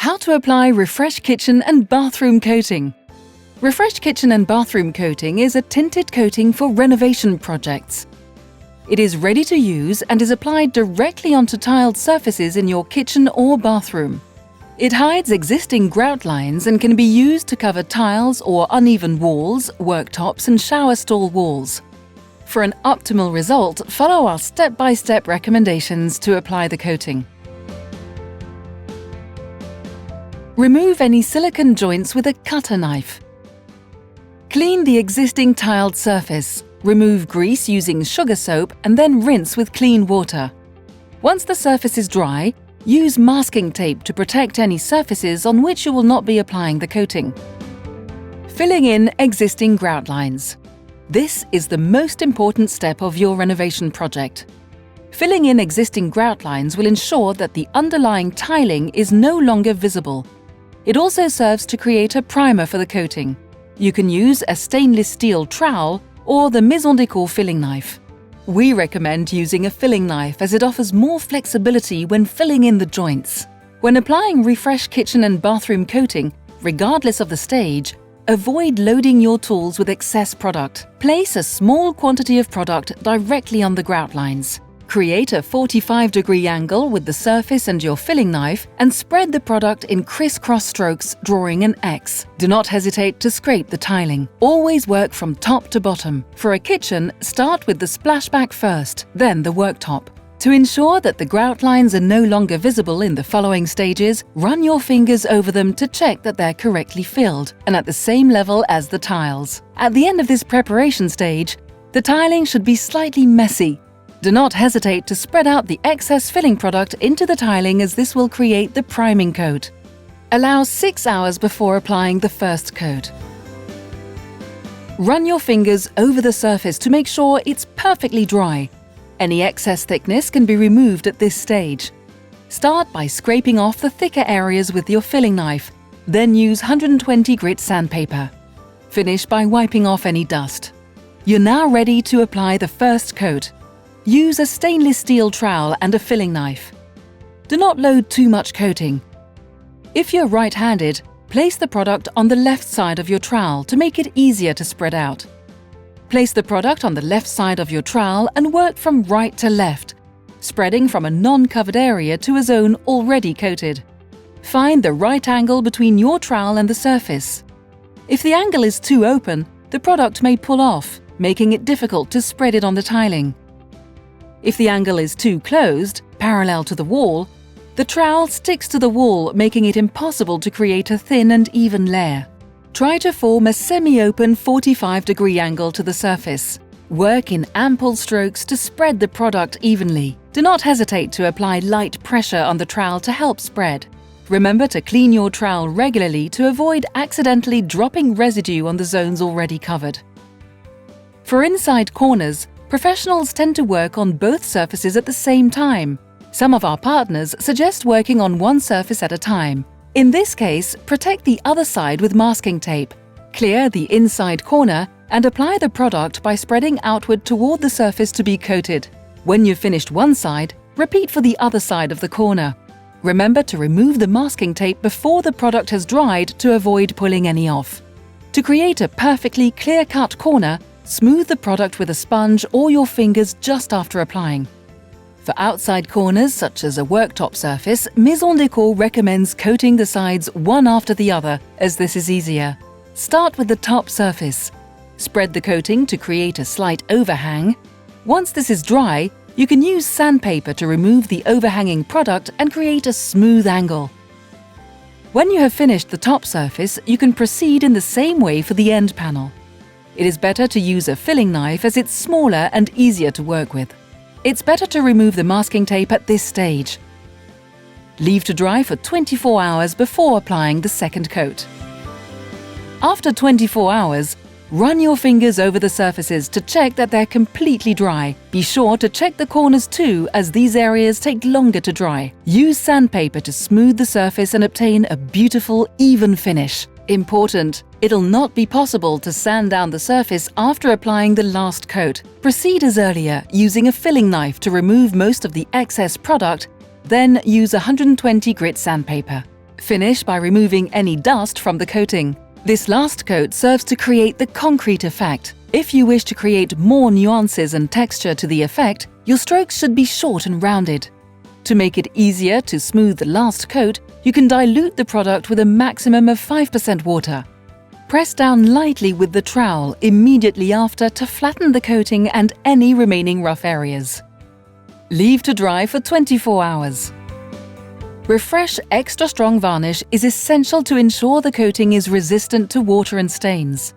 How to apply Refresh Kitchen and Bathroom Coating. Refresh Kitchen and Bathroom Coating is a tinted coating for renovation projects. It is ready to use and is applied directly onto tiled surfaces in your kitchen or bathroom. It hides existing grout lines and can be used to cover tiles or uneven walls, worktops and shower stall walls. For an optimal result, follow our step-by-step recommendations to apply the coating. Remove any silicone joints with a cutter knife. Clean the existing tiled surface. Remove grease using sugar soap and then rinse with clean water. Once the surface is dry, use masking tape to protect any surfaces on which you will not be applying the coating. Filling in existing grout lines. This is the most important step of your renovation project. Filling in existing grout lines will ensure that the underlying tiling is no longer visible. It also serves to create a primer for the coating. You can use a stainless steel trowel or the Maison Déco filling knife. We recommend using a filling knife as it offers more flexibility when filling in the joints. When applying Refresh Kitchen and Bathroom Coating, regardless of the stage, avoid loading your tools with excess product. Place a small quantity of product directly on the grout lines. Create a 45-degree angle with the surface and your filling knife and spread the product in crisscross strokes, drawing an X. Do not hesitate to scrape the tiling. Always work from top to bottom. For a kitchen, start with the splashback first, then the worktop. To ensure that the grout lines are no longer visible in the following stages, run your fingers over them to check that they're correctly filled and at the same level as the tiles. At the end of this preparation stage, the tiling should be slightly messy. Do not hesitate to spread out the excess filling product into the tiling as this will create the priming coat. Allow 6 hours before applying the first coat. Run your fingers over the surface to make sure it's perfectly dry. Any excess thickness can be removed at this stage. Start by scraping off the thicker areas with your filling knife, then use 120 grit sandpaper. Finish by wiping off any dust. You're now ready to apply the first coat. Use a stainless steel trowel and a filling knife. Do not load too much coating. If you're right-handed, place the product on the left side of your trowel to make it easier to spread out. Place the product on the left side of your trowel and work from right to left, spreading from a non-covered area to a zone already coated. Find the right angle between your trowel and the surface. If the angle is too open, the product may pull off, making it difficult to spread it on the tiling. If the angle is too closed, parallel to the wall, the trowel sticks to the wall, making it impossible to create a thin and even layer. Try to form a semi-open 45-degree angle to the surface. Work in ample strokes to spread the product evenly. Do not hesitate to apply light pressure on the trowel to help spread. Remember to clean your trowel regularly to avoid accidentally dropping residue on the zones already covered. For inside corners, professionals tend to work on both surfaces at the same time. Some of our partners suggest working on one surface at a time. In this case, protect the other side with masking tape. Clear the inside corner and apply the product by spreading outward toward the surface to be coated. When you've finished one side, repeat for the other side of the corner. Remember to remove the masking tape before the product has dried to avoid pulling any off. To create a perfectly clear-cut corner, smooth the product with a sponge or your fingers just after applying. For outside corners, such as a worktop surface, Maison Déco recommends coating the sides one after the other, as this is easier. Start with the top surface. Spread the coating to create a slight overhang. Once this is dry, you can use sandpaper to remove the overhanging product and create a smooth angle. When you have finished the top surface, you can proceed in the same way for the end panel. It is better to use a filling knife as it's smaller and easier to work with. It's better to remove the masking tape at this stage. Leave to dry for 24 hours before applying the second coat. After 24 hours, run your fingers over the surfaces to check that they're completely dry. Be sure to check the corners too, as these areas take longer to dry. Use sandpaper to smooth the surface and obtain a beautiful, even finish. Important: it'll not be possible to sand down the surface after applying the last coat. Proceed as earlier, using a filling knife to remove most of the excess product, then use 120 grit sandpaper. Finish by removing any dust from the coating. This last coat serves to create the concrete effect. If you wish to create more nuances and texture to the effect, your strokes should be short and rounded. To make it easier to smooth the last coat, you can dilute the product with a maximum of 5% water. Press down lightly with the trowel immediately after to flatten the coating and any remaining rough areas. Leave to dry for 24 hours. Refresh Extra Strong Varnish is essential to ensure the coating is resistant to water and stains.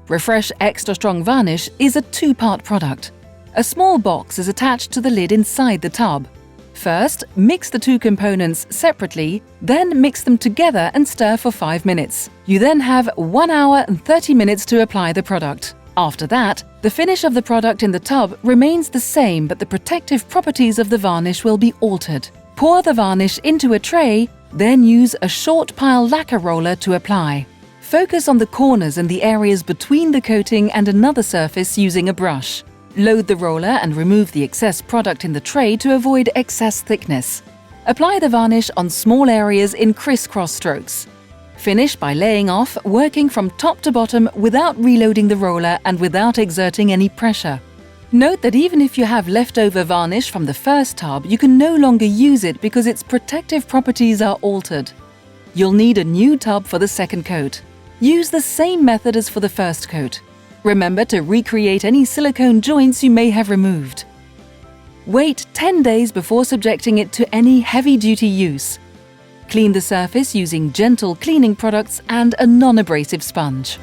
Refresh Extra Strong Varnish is a two-part product. A small box is attached to the lid inside the tub. First, mix the two components separately, then mix them together and stir for 5 minutes. You then have 1 hour and 30 minutes to apply the product. After that, the finish of the product in the tub remains the same, but the protective properties of the varnish will be altered. Pour the varnish into a tray, then use a short pile lacquer roller to apply. Focus on the corners and the areas between the coating and another surface using a brush. Load the roller and remove the excess product in the tray to avoid excess thickness. Apply the varnish on small areas in crisscross strokes. Finish by laying off, working from top to bottom without reloading the roller and without exerting any pressure. Note that even if you have leftover varnish from the first tub, you can no longer use it because its protective properties are altered. You'll need a new tub for the second coat. Use the same method as for the first coat. Remember to recreate any silicone joints you may have removed. Wait 10 days before subjecting it to any heavy-duty use. Clean the surface using gentle cleaning products and a non-abrasive sponge.